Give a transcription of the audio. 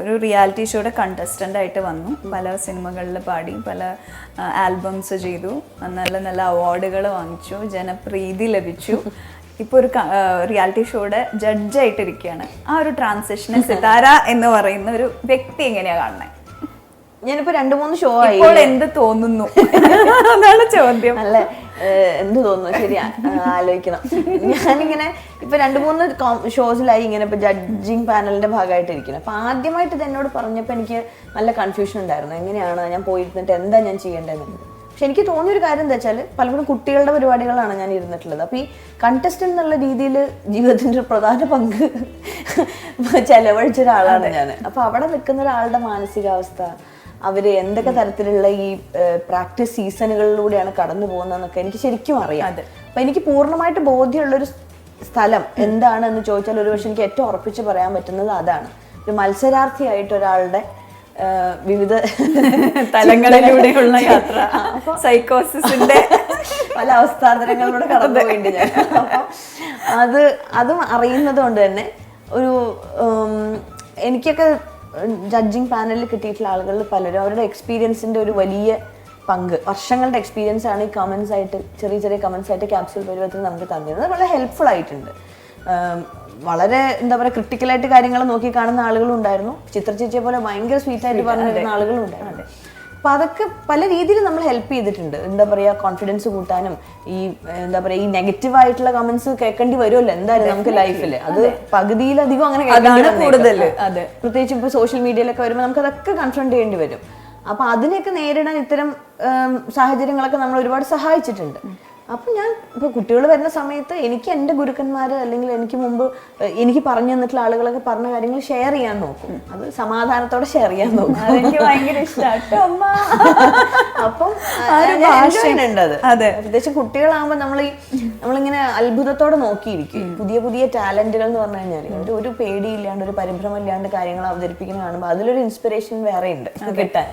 ഒരു റിയാലിറ്റി ഷോയുടെ കണ്ടസ്റ്റൻ്റ് ആയിട്ട് വന്നു, പല സിനിമകളിൽ പാടി, പല ആൽബംസ് ചെയ്തു, നല്ല നല്ല അവാർഡുകൾ വാങ്ങിച്ചു, ജനപ്രീതി ലഭിച്ചു. ഇപ്പോൾ ഒരു റിയാലിറ്റി ഷോയുടെ ജഡ്ജായിട്ടിരിക്കുകയാണ്. ആ ഒരു ട്രാൻസിഷനെ സിതാര എന്ന് പറയുന്ന ഒരു വ്യക്തി എങ്ങനെയാണ് കാണുന്നത്? ഞാനിപ്പോ 2-3 ഷോ ആയി. ഇപ്പോൾ എന്ത് തോന്നുന്നു അതാണ് ചോദ്യം. അല്ല, എന്ത് തോന്നുന്നു, ശരി, ആലോചിക്കണം. ഞാനിങ്ങനെ ഇപ്പൊ 2-3 ഷോസിലായി ഇങ്ങനെ ഇപ്പൊ ജഡ്ജിങ് പാനലിന്റെ ഭാഗമായിട്ടിരിക്കുന്നത്. അപ്പൊ ആദ്യമായിട്ട് ഇത് എന്നോട് പറഞ്ഞപ്പോൾ എനിക്ക് നല്ല കൺഫ്യൂഷൻ ഉണ്ടായിരുന്നു, എങ്ങനെയാണ് ഞാൻ പോയിരുന്നിട്ട് എന്താ ഞാൻ ചെയ്യേണ്ടതെന്നുള്ളത്. പക്ഷെ എനിക്ക് തോന്നിയൊരു കാര്യം എന്താ വെച്ചാൽ, പലപ്പോഴും കുട്ടികളുടെ പരിപാടികളാണ് ഞാൻ ഇരുന്നിട്ടുള്ളത്. അപ്പോൾ ഈ കണ്ടസ്റ്റന്റ് എന്നുള്ള രീതിയിൽ ജീവിതത്തിൻ്റെ ഒരു പ്രധാന പങ്ക് ചെലവഴിച്ച ഒരാളാണ് ഞാൻ. അപ്പോൾ അവിടെ നിൽക്കുന്ന ഒരാളുടെ മാനസികാവസ്ഥ, അവര് എന്തൊക്കെ തരത്തിലുള്ള ഈ പ്രാക്ടീസ് സീസണുകളിലൂടെയാണ് കടന്നു പോകുന്നതെന്നൊക്കെ എനിക്ക് ശരിക്കും അറിയാം. അപ്പൊ എനിക്ക് പൂർണ്ണമായിട്ട് ബോധ്യമുള്ളൊരു സ്ഥലം എന്താണെന്ന് ചോദിച്ചാൽ ഒരുപക്ഷെ എനിക്ക് ഏറ്റവും ഉറപ്പിച്ച് പറയാൻ പറ്റുന്നത് അതാണ്. ഒരു മത്സരാർത്ഥിയായിട്ട് ഒരാളുടെ വിവിധ തലങ്ങളിലൂടെയുള്ള യാത്ര, സൈക്കോസിന്റെ പല അവസ്ഥാന്തരങ്ങളിലൂടെ കടന്നു പോയിട്ടുണ്ട് ഞാൻ. അപ്പം അതും അറിയുന്നത് കൊണ്ട് തന്നെ ഒരു എനിക്കൊക്കെ ജഡ്ജിങ് പാനലിൽ കിട്ടിയിട്ടുള്ള ആളുകളിൽ പലരും അവരുടെ എക്സ്പീരിയൻസിന്റെ ഒരു വലിയ പങ്ക്, വർഷങ്ങളുടെ എക്സ്പീരിയൻസ് ആണ് ഈ കമന്റ്സ് ആയിട്ട്, ചെറിയ ചെറിയ കമന്റ്സ് ആയിട്ട് ക്യാപ്സ്യൂൾ പരുവത്തിൽ നമുക്ക് തന്നിരുന്നത്. വളരെ ഹെൽപ്ഫുൾ ആയിട്ടുണ്ട്. വളരെ എന്താ പറയുക, ക്രിട്ടിക്കലായിട്ട് കാര്യങ്ങൾ നോക്കി കാണുന്ന ആളുകളും ഉണ്ടായിരുന്നു. ചിത്ര ചേച്ചിയെ പോലെ ഭയങ്കര സ്വീറ്റായിട്ട് പറഞ്ഞിരുന്ന ആളുകളും ഉണ്ടായിരുന്നു. അപ്പൊ അതൊക്കെ പല രീതിയിൽ നമ്മൾ ഹെൽപ്പ് ചെയ്തിട്ടുണ്ട്. എന്താ പറയാ, കോൺഫിഡൻസ് കൂട്ടാനും ഈ എന്താ പറയാ ഈ നെഗറ്റീവ് ആയിട്ടുള്ള കമന്റ്സ് കേൾക്കേണ്ടി വരുമല്ലോ എന്തായാലും നമുക്ക് ലൈഫിൽ. അത് പകുതിയിലധികം അങ്ങനെ കൂടുതൽ, പ്രത്യേകിച്ച് ഇപ്പൊ സോഷ്യൽ മീഡിയയിലൊക്കെ വരുമ്പോൾ നമുക്ക് അതൊക്കെ കൺഫ്രണ്ട് ചെയ്യേണ്ടി വരും. അപ്പൊ അതിനെയൊക്കെ നേരിടാൻ ഇത്തരം സാഹചര്യങ്ങളൊക്കെ നമ്മൾ ഒരുപാട് സഹായിച്ചിട്ടുണ്ട്. അപ്പൊ ഞാൻ ഇപ്പൊ കുട്ടികൾ വരുന്ന സമയത്ത് എനിക്ക് എൻ്റെ ഗുരുക്കന്മാര് അല്ലെങ്കിൽ എനിക്ക് മുമ്പ് എനിക്ക് പറഞ്ഞു തന്നിട്ടുള്ള ആളുകളൊക്കെ പറഞ്ഞ കാര്യങ്ങൾ ഷെയർ ചെയ്യാൻ നോക്കും. അത് സമാധാനത്തോടെ ഷെയർ ചെയ്യാൻ നോക്കും. അതെനിക്ക് ഭയങ്കര ഇഷ്ടമാണ്. അപ്പം ഉണ്ട് അത്. പ്രത്യേകിച്ച് കുട്ടികളാകുമ്പോൾ നമ്മളിങ്ങനെ അത്ഭുതത്തോടെ നോക്കിയിരിക്കും. പുതിയ പുതിയ ടാലന്റുകൾ എന്ന് പറഞ്ഞു കഴിഞ്ഞാൽ ഒരു പേടിയില്ലാണ്ട്, ഒരു പരിഭ്രമം ഇല്ലാണ്ട് കാര്യങ്ങൾ അവതരിപ്പിക്കുന്ന കാണുമ്പോൾ അതിലൊരു ഇൻസ്പിറേഷൻ വേറെ ഉണ്ട് കിട്ടാൻ.